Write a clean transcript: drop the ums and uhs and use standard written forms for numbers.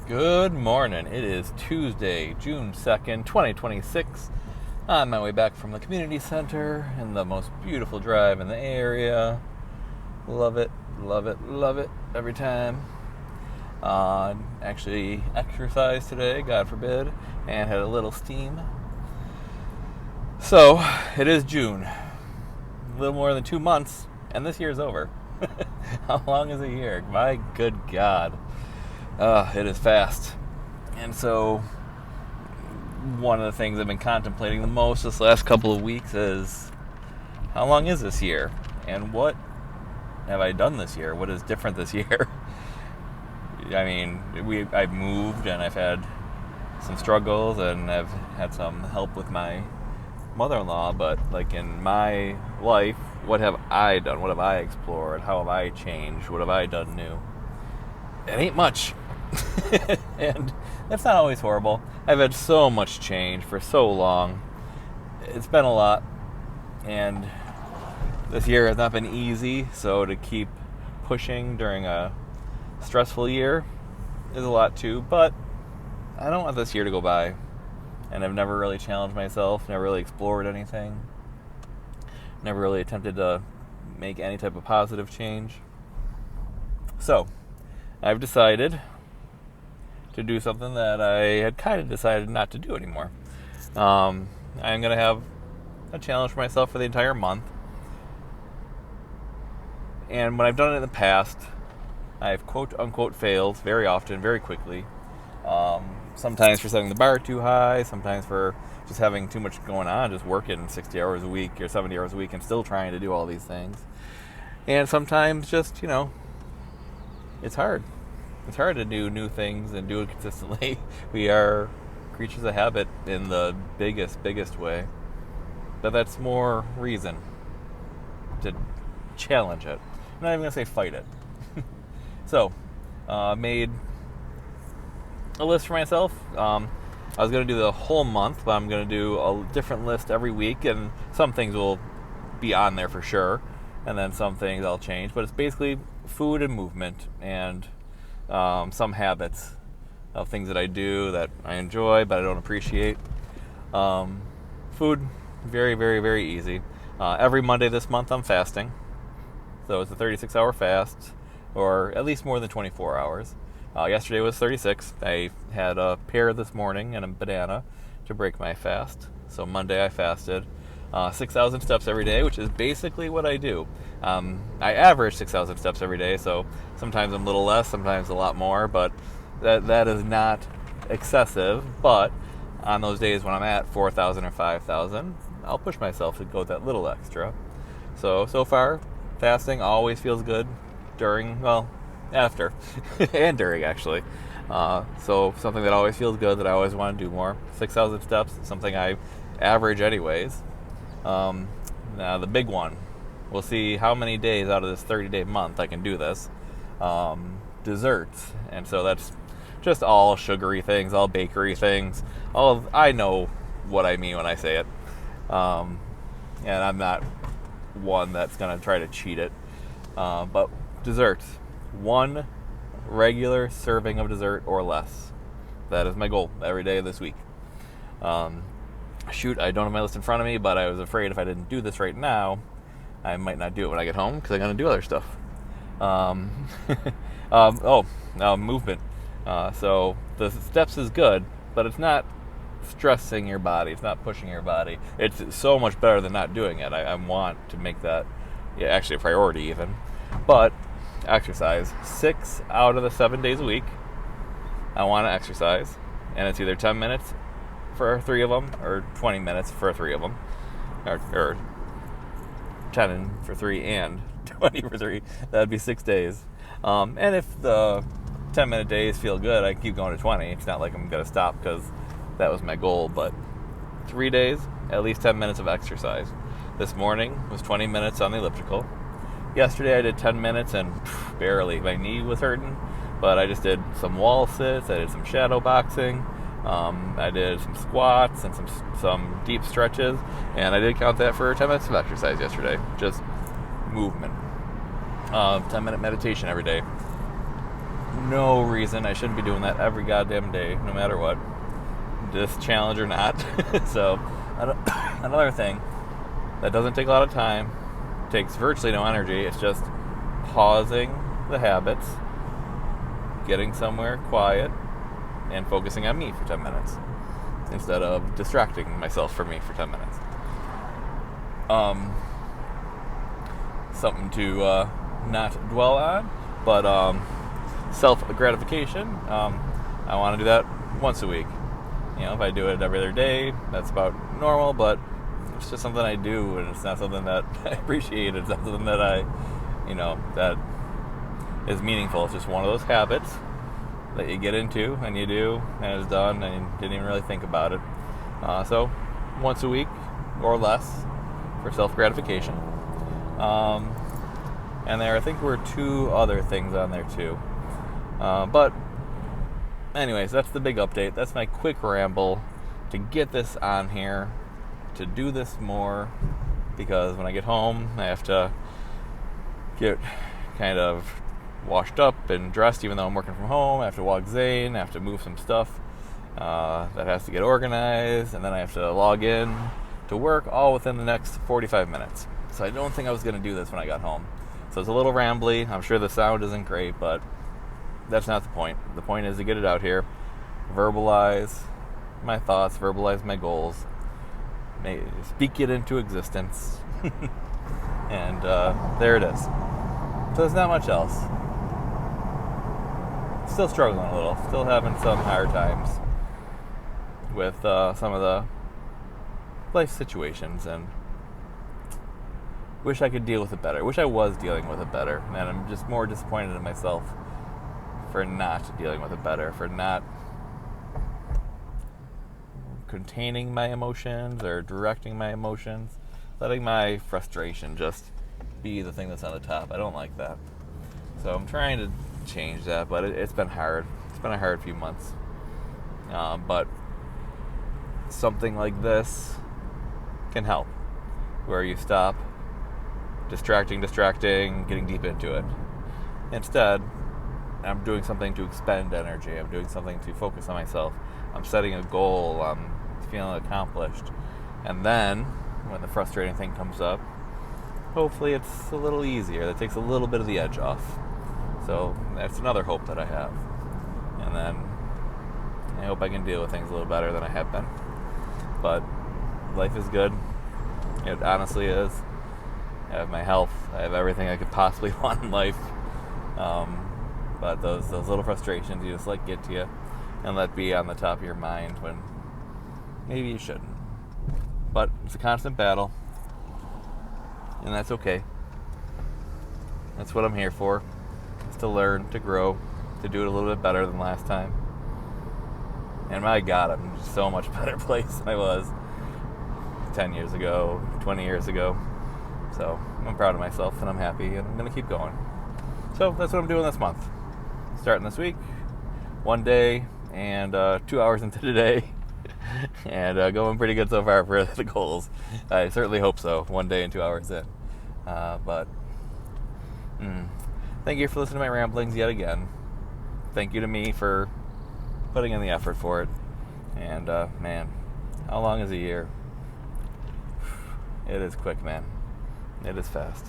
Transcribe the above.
Good morning. It is Tuesday, June 2nd, 2026. On my way back from the community center in the most beautiful drive in the area. Love it, love it, love it every time. Actually exercised today, God forbid, and had a little steam. So, it is June. A little more than 2 months, and this year's over. How long is a year? My good God. It is fast. And so, one of the things I've been contemplating the most this last couple of weeks is, how long is this year? And what have I done this year? What is different this year? I mean, I've moved and I've had some struggles and I've had some help with my mother-in-law, but like in my life, what have I done? What have I explored? How have I changed? What have I done new? It ain't much. And that's not always horrible. I've had so much change for so long. It's been a lot. And this year has not been easy, so to keep pushing during a stressful year is a lot too. But I don't want this year to go by. And I've never really challenged myself, never really explored anything, never really attempted to make any type of positive change. So, I've decided to do something that I had kind of decided not to do anymore. I'm going to have a challenge for myself for the entire month. And when I've done it in the past, I've quote-unquote failed very often, very quickly. Sometimes for setting the bar too high, sometimes for just having too much going on, just working 60 hours a week or 70 hours a week and still trying to do all these things. And sometimes just, it's hard. It's hard to do new things and do it consistently. We are creatures of habit in the biggest way. But that's more reason to challenge it. I'm not even going to say fight it. So, made a list for myself. I was going to do the whole month, but I'm going to do a different list every week, and some things will be on there for sure, and then some things I'll change. But it's basically food and movement, and some habits of things that I do that I enjoy but I don't appreciate. Food, very, very, very easy. Every Monday this month I'm fasting. So it's a 36-hour fast, or at least more than 24 hours. Yesterday was 36. I had a pear this morning and a banana to break my fast. So Monday I fasted 6,000 steps every day, which is basically what I do. I average 6,000 steps every day, so sometimes I'm a little less, sometimes a lot more, but that is not excessive. But on those days when I'm at 4,000 or 5,000, I'll push myself to go that little extra. So far, fasting always feels good after and during, actually. So something that always feels good, that I always want to do more. 6,000 steps, something I average anyways. Now the big one, we'll see how many days out of this 30-day month I can do this. Desserts. And so that's just all sugary things, all bakery things. I know what I mean when I say it. And I'm not one that's going to try to cheat it. But desserts. 1 regular serving of dessert or less. That is my goal every day of this week. I don't have my list in front of me, but I was afraid if I didn't do this right now, I might not do it when I get home because I'm going to do other stuff. Movement. So the steps is good, but it's not stressing your body. It's not pushing your body. It's so much better than not doing it. I want to make that actually a priority even. But exercise 6 out of the 7 days a week. I want to exercise, and it's either 10 minutes for 3 of them or 20 minutes for 3 of them, or 10 for 3 and 20 for 3. That'd be 6 days. And if the 10-minute days feel good, I can keep going to 20. It's not like I'm going to stop because that was my goal, but 3 days, at least 10 minutes of exercise. This morning was 20 minutes on the elliptical. Yesterday I did 10 minutes and barely. My knee was hurting, but I just did some wall sits, I did some shadow boxing, I did some squats and some deep stretches, and I did count that for 10 minutes of exercise yesterday. Just movement. 10-minute meditation every day. no reason I shouldn't be doing that every goddamn day, no matter what, this challenge or not. So, another thing that doesn't take a lot of time, takes virtually no energy. It's just pausing the habits, getting somewhere quiet, and focusing on me for 10 minutes instead of distracting myself from me for 10 minutes. Something to not dwell on, but self-gratification. I want to do that once a week. If I do it every other day, that's about normal, but it's just something I do, and it's not something that I appreciate. It's not something that that is meaningful. It's just one of those habits that you get into, and you do, and it's done, and you didn't even really think about it. So, once a week, or less, for self-gratification. And I think were 2 other things on there, too. But, anyways, that's the big update. That's my quick ramble to get this on here, to do this more, because when I get home, I have to get kind of washed up and dressed, even though I'm working from home. I have to walk Zane, I have to move some stuff that has to get organized, and then I have to log in to work, all within the next 45 minutes. So I don't think I was going to do this when I got home. So it's a little rambly. I'm sure the sound isn't great, but that's not the point. The point is to get it out here, verbalize my thoughts, verbalize my goals, speak it into existence, and there it is. So there's not much else. Still struggling a little, still having some hard times with some of the life situations, and wish I could deal with it better. Wish I was dealing with it better, and I'm just more disappointed in myself for not dealing with it better, for not containing my emotions or directing my emotions, letting my frustration just be the thing that's on the top. I don't like that. So I'm trying to change that, but it's been hard. It's been a hard few months. But something like this can help, where you stop distracting, getting deep into it. Instead, I'm doing something to expend energy. I'm doing something to focus on myself. I'm setting a goal. I'm feeling accomplished. And then, when the frustrating thing comes up, hopefully it's a little easier. That takes a little bit of the edge off. So that's another hope that I have. And then I hope I can deal with things a little better than I have been. But life is good. It honestly is. I have my health. I have everything I could possibly want in life. But those little frustrations, you just let get to you and let be on the top of your mind when maybe you shouldn't. But it's a constant battle, and that's okay. That's what I'm here for, is to learn, to grow, to do it a little bit better than last time. And my God, I'm in so much better place than I was 10 years ago, 20 years ago. So I'm proud of myself, and I'm happy, and I'm going to keep going. So that's what I'm doing this month. Starting this week, 1 day and 2 hours into today, and going pretty good so far for the goals. I certainly hope so, 1 day and 2 hours in. But thank you for listening to my ramblings yet again. Thank you to me for putting in the effort for it. And man, how long is a year? It is quick, man. It is fast.